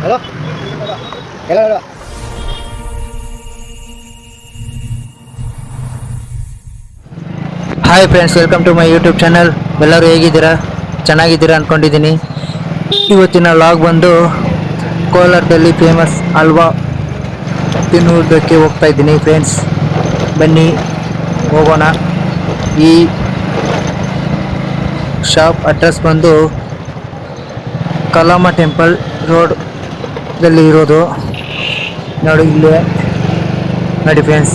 Hello? Hello, hello. Hi friends, welcome to my YouTube channel. ಎಲ್ಲರೂ ಹೇಗಿದ್ದೀರಾ? ಚೆನ್ನಾಗಿದ್ದೀರಾ ಅಂದ್ಕೊಂಡಿದ್ದೀನಿ. ಇವತ್ತಿನ ಲಾಗ್ ಬಂದು ಕೋಲಾರದಲ್ಲಿ ಫೇಮಸ್ ಹಲ್ವಾ ತಿನ್ನುವುದಕ್ಕೆ ಹೋಗ್ತಾ ಇದ್ದೀನಿ ಫ್ರೆಂಡ್ಸ್. ಬನ್ನಿ ಹೋಗೋಣ. ಈ ಶಾಪ್ ಅಡ್ರೆಸ್ ಬಂದು ಕಲಾಮ ಟೆಂಪಲ್ ರೋಡ್ದಲ್ಲಿ ಇರೋದು. ನೋಡಿ ಇಲ್ಲೇ ನೋಡಿ ಫ್ರೆಂಡ್ಸ್,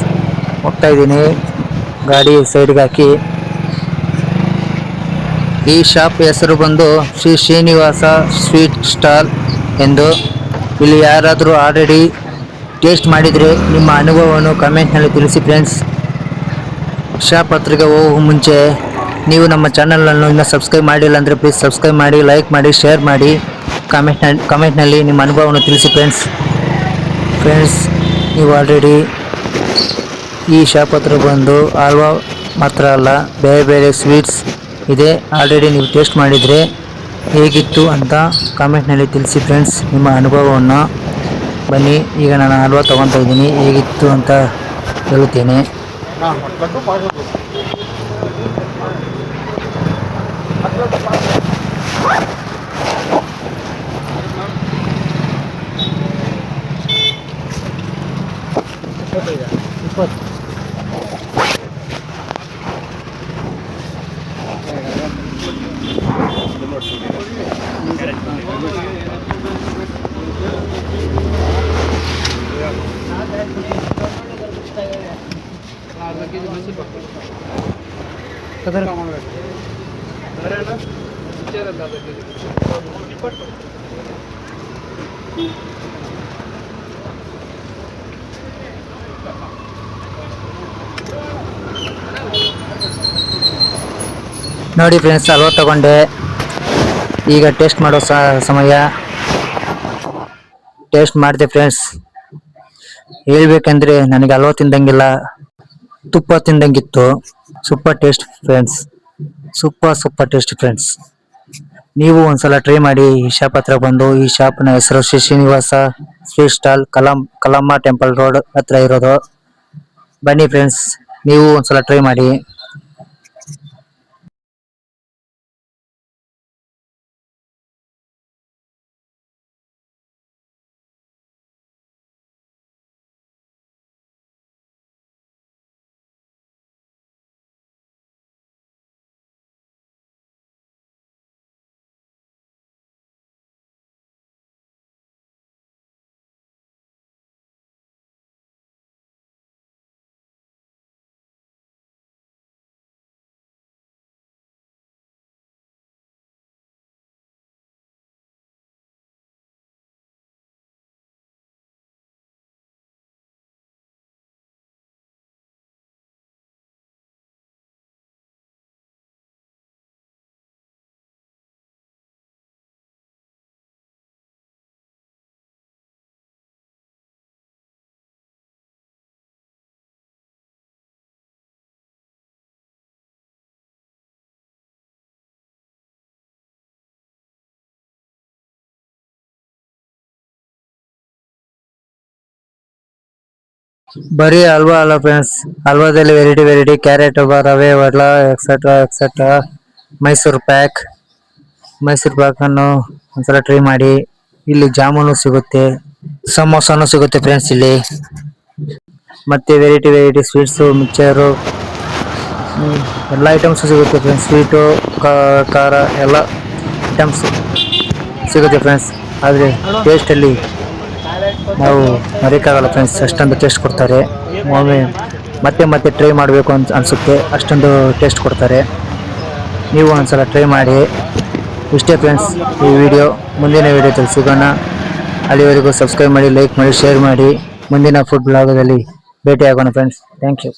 ಹೋಗ್ತಾ ಇದ್ದೀನಿ ಗಾಡಿ ಸೈಡ್ಗೆ ಹಾಕಿ. ಈ ಶಾಪ್ ಹೆಸರು ಬಂದು ಶ್ರೀ ಶ್ರೀನಿವಾಸ ಸ್ವೀಟ್ ಸ್ಟಾಲ್ ಎಂದು. ಇಲ್ಲಿ ಯಾರಾದರೂ ಆಲ್ರೆಡಿ ಟೇಸ್ಟ್ ಮಾಡಿದರೆ ನಿಮ್ಮ ಅನುಭವವನ್ನು ಕಮೆಂಟ್ನಲ್ಲಿ ತಿಳಿಸಿ ಫ್ರೆಂಡ್ಸ್. ಶಾಪ್ ಹತ್ರಗೆ ಹೋಗೋ ಮುಂಚೆ ನೀವು ನಮ್ಮ ಚಾನಲನ್ನು ಇನ್ನೂ ಸಬ್ಸ್ಕ್ರೈಬ್ ಮಾಡಿಲ್ಲ ಅಂದರೆ ಪ್ಲೀಸ್ ಸಬ್ಸ್ಕ್ರೈಬ್ ಮಾಡಿ, ಲೈಕ್ ಮಾಡಿ, ಶೇರ್ ಮಾಡಿ, ಕಮೆಂಟ್ನಲ್ಲಿ ನಿಮ್ಮ ಅನುಭವವನ್ನು ತಿಳಿಸಿ ಫ್ರೆಂಡ್ಸ್. ನೀವು ಆಲ್ರೆಡಿ ಈ ಶಾಪ್ ಹತ್ರ ಬಂದು ಹಲ್ವಾ ಮಾತ್ರ ಅಲ್ಲ, ಬೇರೆ ಬೇರೆ ಸ್ವೀಟ್ಸ್ ಇದೆ. ಆಲ್ರೆಡಿ ನೀವು ಟೇಸ್ಟ್ ಮಾಡಿದರೆ ಹೇಗಿತ್ತು ಅಂತ ಕಾಮೆಂಟ್ನಲ್ಲಿ ತಿಳಿಸಿ ಫ್ರೆಂಡ್ಸ್, ನಿಮ್ಮ ಅನುಭವವನ್ನು. ಬನ್ನಿ, ಈಗ ನಾನು ಹಲ್ವಾ ತೊಗೊತಾ ಇದ್ದೀನಿ, ಹೇಗಿತ್ತು ಅಂತ ಹೇಳುತ್ತೇನೆ. ನೋಡಿ ಫ್ರೆಂಡ್ಸ್, ಹಲ್ವಾ ತಗೊಂಡೆ. ಈಗ ಟೇಸ್ಟ್ ಮಾಡೋ ಸಮಯ. ಟೇಸ್ಟ್ ಮಾಡಿದೆ ಫ್ರೆಂಡ್ಸ್. ಹೇಳ್ಬೇಕಂದ್ರೆ ನನಗೆ ಹಲ್ವಾ ತಿಂದಂಗಿಲ್ಲ, ತುಪ್ಪ ತಿಂದಂಗಿತ್ತು. Super taste friends, super taste friends. ನೀವು ಒಂದ್ಸಲ ಟ್ರೈ ಮಾಡಿ. ಈ ಶಾಪ್ ಹತ್ರ ಬಂದು, ಈ ಶಾಪ್ನ ಹೆಸರು Shri Srinivasa sweet stall, Kalamma temple road ಹತ್ರ ಇರೋದು. ಬನ್ನಿ ಫ್ರೆಂಡ್ಸ್, ನೀವು ಒಂದ್ಸಲ ಟ್ರೈ ಮಾಡಿ. ಬರೀ ಹಲ್ವಾ ಅಲ್ಲ ಫ್ರೆಂಡ್ಸ್, ಹಲ್ವಾದಲ್ಲಿ ವೆರೈಟಿ ಕ್ಯಾರೆಟ್ ಹಲ್ವಾ, ರವೆ ಹಲ್ವಾ, ಎಕ್ಸೆಟ್ರಾ ಮೈಸೂರು ಪ್ಯಾಕ್ ಅನ್ನು ಒಂದ್ಸಲ ಟ್ರೈ ಮಾಡಿ. ಇಲ್ಲಿ ಜಾಮೂನು ಸಿಗುತ್ತೆ, ಸಮೋಸಾನು ಸಿಗುತ್ತೆ ಫ್ರೆಂಡ್ಸ್ ಇಲ್ಲಿ. ಮತ್ತೆ ವೆರೈಟಿ ಸ್ವೀಟ್ಸು, ಮಿಕ್ಚರು, ಎಲ್ಲ ಐಟಮ್ಸ್ ಸಿಗುತ್ತೆ ಫ್ರೆಂಡ್ಸ್. ಸ್ವೀಟು, ಖಾರ ಎಲ್ಲ ಐಟಮ್ಸ್ ಸಿಗುತ್ತೆ ಫ್ರೆಂಡ್ಸ್. ಆದರೆ ಟೇಸ್ಟಲ್ಲಿ ನಾವು ಮರೆಯೋಕ್ಕಾಗಲ್ಲ ಫ್ರೆಂಡ್ಸ್, ಅಷ್ಟೊಂದು ಟೇಸ್ಟ್ ಕೊಡ್ತಾರೆ. ಒಮ್ಮೆ ಮತ್ತೆ ಟ್ರೈ ಮಾಡಬೇಕು ಅಂತ ಅನಿಸುತ್ತೆ, ಅಷ್ಟೊಂದು ಟೇಸ್ಟ್ ಕೊಡ್ತಾರೆ. ನೀವು ಒಂದ್ಸಲ ಟ್ರೈ ಮಾಡಿ. ಇಷ್ಟೇ ಫ್ರೆಂಡ್ಸ್ ಈ ವಿಡಿಯೋ. ಮುಂದಿನ ವಿಡಿಯೋದಲ್ಲಿ ಸಿಗೋಣ. ಅಲ್ಲಿವರೆಗೂ ಸಬ್ಸ್ಕ್ರೈಬ್ ಮಾಡಿ, ಲೈಕ್ ಮಾಡಿ, ಶೇರ್ ಮಾಡಿ. ಮುಂದಿನ ಫುಡ್ ಬ್ಲಾಗದಲ್ಲಿ ಭೇಟಿ ಆಗೋಣ ಫ್ರೆಂಡ್ಸ್. Thank you.